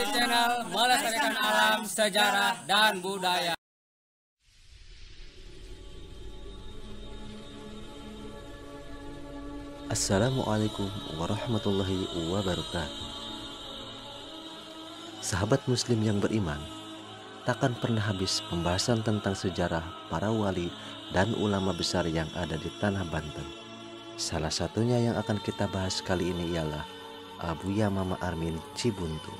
Channel melestarikan alam, sejarah, dan budaya. Assalamualaikum warahmatullahi wabarakatuh. Sahabat muslim yang beriman, takkan pernah habis pembahasan tentang sejarah para wali dan ulama besar yang ada di tanah Banten. Salah satunya yang akan kita bahas kali ini ialah Abuya Mama Armin Cibuntu.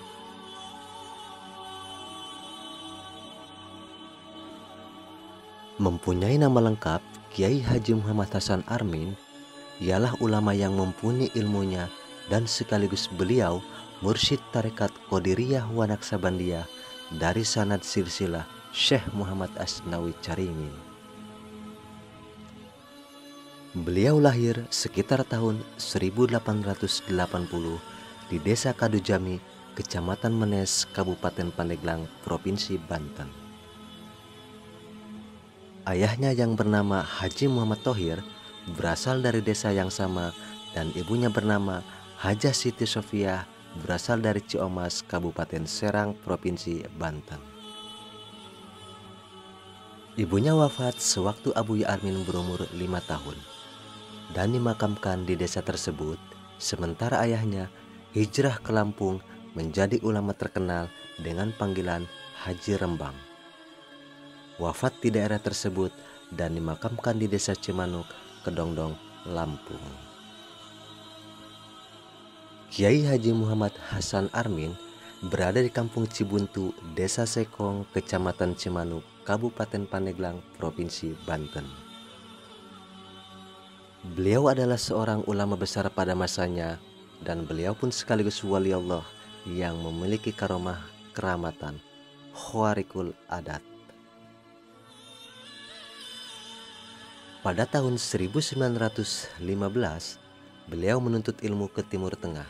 Mempunyai nama lengkap Kiai Haji Muhammad Hasan Armin, ialah ulama yang mumpuni ilmunya dan sekaligus beliau mursyid tarekat Qadiriyah wa Naqsabandiyah dari sanad silsilah Syekh Muhammad Asnawi Caringin. Beliau lahir sekitar tahun 1880 di Desa Kadujami, Kecamatan Menes, Kabupaten Pandeglang, Provinsi Banten. Ayahnya yang bernama Haji Muhammad Thohir berasal dari desa yang sama dan ibunya bernama Hajah Siti Sofiah berasal dari Ciomas, Kabupaten Serang, Provinsi Banten. Ibunya wafat sewaktu Abuya Armin berumur 5 tahun dan dimakamkan di desa tersebut, sementara ayahnya hijrah ke Lampung menjadi ulama terkenal dengan panggilan Haji Rembang. Wafat di daerah tersebut dan dimakamkan di desa Cimanuk, Kedongdong, Lampung. Kiai Haji Muhammad Hasan Armin berada di Kampung Cibuntu, Desa Sekong, Kecamatan Cimanuk, Kabupaten Pandeglang, Provinsi Banten. Beliau adalah seorang ulama besar pada masanya dan beliau pun sekaligus wali Allah yang memiliki karomah keramatan, khawarikul adat. Pada tahun 1915, beliau menuntut ilmu ke Timur Tengah.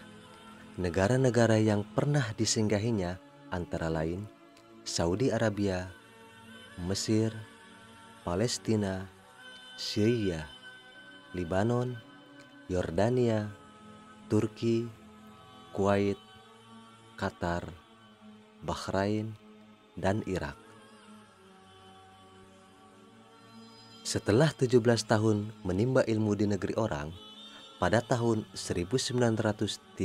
Negara-negara yang pernah disinggahinya antara lain Saudi Arabia, Mesir, Palestina, Syria, Libanon, Yordania, Turki, Kuwait, Qatar, Bahrain, dan Irak. Setelah 17 tahun menimba ilmu di negeri orang, pada tahun 1932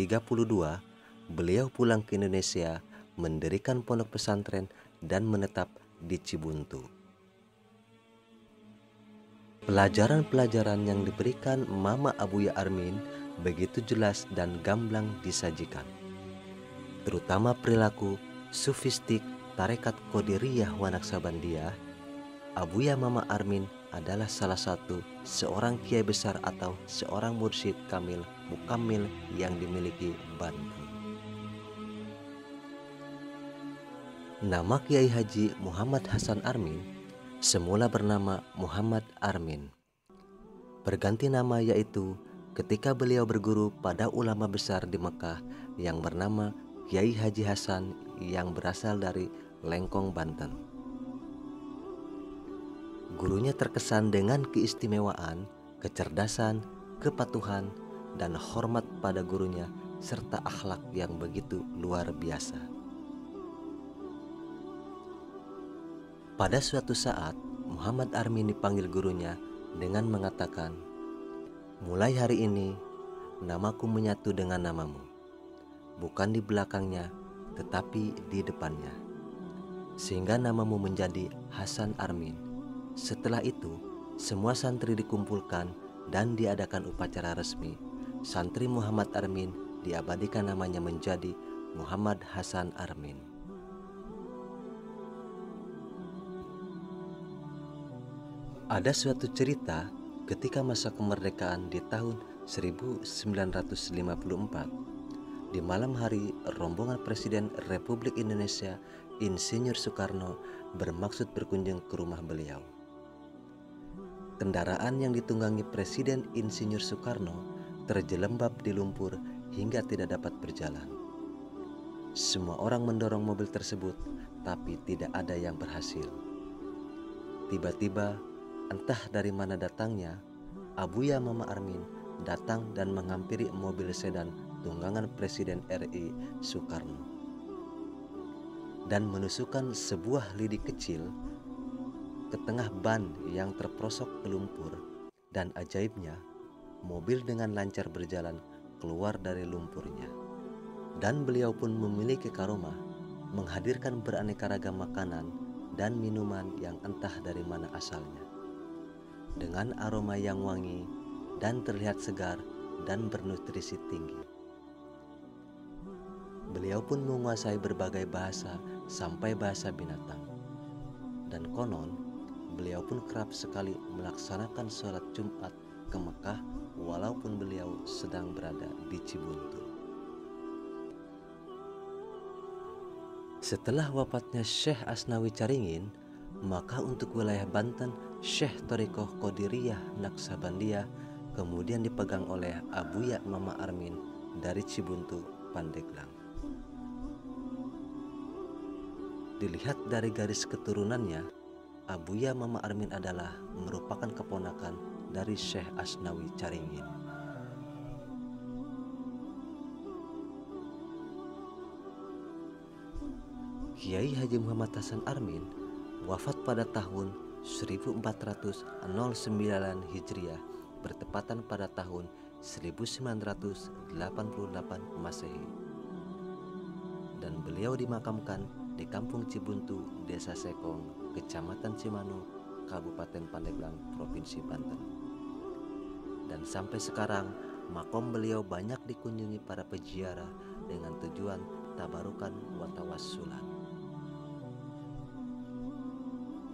beliau pulang ke Indonesia, mendirikan pondok pesantren dan menetap di Cibuntu. Pelajaran-pelajaran yang diberikan Mama Abuya Armin begitu jelas dan gamblang disajikan, terutama perilaku sufistik tarekat Qadiriyah wa Naqsabandiyah. Abuya Mama Armin adalah salah satu seorang kiai besar atau seorang mursyid kamil mukamil yang dimiliki Banten. Nama Kiai Haji Muhammad Hasan Armin semula bernama Muhammad Armin. Berganti nama yaitu ketika beliau berguru pada ulama besar di Mekah yang bernama Kiai Haji Hasan yang berasal dari Lengkong, Banten. Gurunya terkesan dengan keistimewaan, kecerdasan, kepatuhan, dan hormat pada gurunya serta akhlak yang begitu luar biasa. Pada suatu saat, Muhammad Armin dipanggil gurunya dengan mengatakan, "Mulai hari ini, namaku menyatu dengan namamu, bukan di belakangnya, tetapi di depannya, sehingga namamu menjadi Hasan Armin." Setelah itu, semua santri dikumpulkan dan diadakan upacara resmi. Santri Muhammad Armin diabadikan namanya menjadi Muhammad Hasan Armin. Ada suatu cerita ketika masa kemerdekaan di tahun 1954. Di malam hari, rombongan Presiden Republik Indonesia Insinyur Soekarno bermaksud berkunjung ke rumah beliau. Kendaraan yang ditunggangi Presiden Insinyur Soekarno terjelembab di lumpur hingga tidak dapat berjalan. Semua orang mendorong mobil tersebut, tapi tidak ada yang berhasil. Tiba-tiba, entah dari mana datangnya, Abuya Mama Armin datang dan menghampiri mobil sedan tunggangan Presiden RI Soekarno dan menusukkan sebuah lidi kecil ke tengah ban yang terperosok ke lumpur, dan ajaibnya mobil dengan lancar berjalan keluar dari lumpurnya. Dan beliau pun memiliki karomah menghadirkan beraneka ragam makanan dan minuman yang entah dari mana asalnya, dengan aroma yang wangi dan terlihat segar dan bernutrisi tinggi. Beliau pun menguasai berbagai bahasa sampai bahasa binatang. Dan konon, beliau pun kerap sekali melaksanakan sholat Jumat ke Mekah walaupun beliau sedang berada di Cibuntu. Setelah wafatnya Syekh Asnawi Caringin, maka untuk wilayah Banten, Syekh Thariqah Qadiriyah Naksabandiyah kemudian dipegang oleh Abuya Mama Armin dari Cibuntu, Pandeglang. Dilihat dari garis keturunannya, Abuya Mama Armin adalah merupakan keponakan dari Syekh Asnawi Caringin. Kiai Haji Muhammad Hasan Armin wafat pada tahun 1409 Hijriah bertepatan pada tahun 1988 Masehi, dan beliau dimakamkan di Kampung Cibuntu, Desa Sekong, Kecamatan Cimanu, Kabupaten Pandeglang, Provinsi Banten. Dan sampai sekarang makom beliau banyak dikunjungi para peziarah dengan tujuan tabarukan wa tawassulan.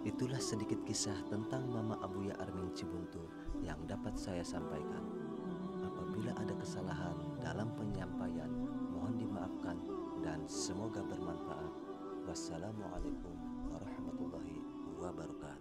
Itulah sedikit kisah tentang Mama Abuya Armin Cibuntu yang dapat saya sampaikan. Apabila ada kesalahan dalam penyampaian, mohon dimaafkan dan semoga bermanfaat. Wassalamualaikum warahmatullahi wabarakatuh.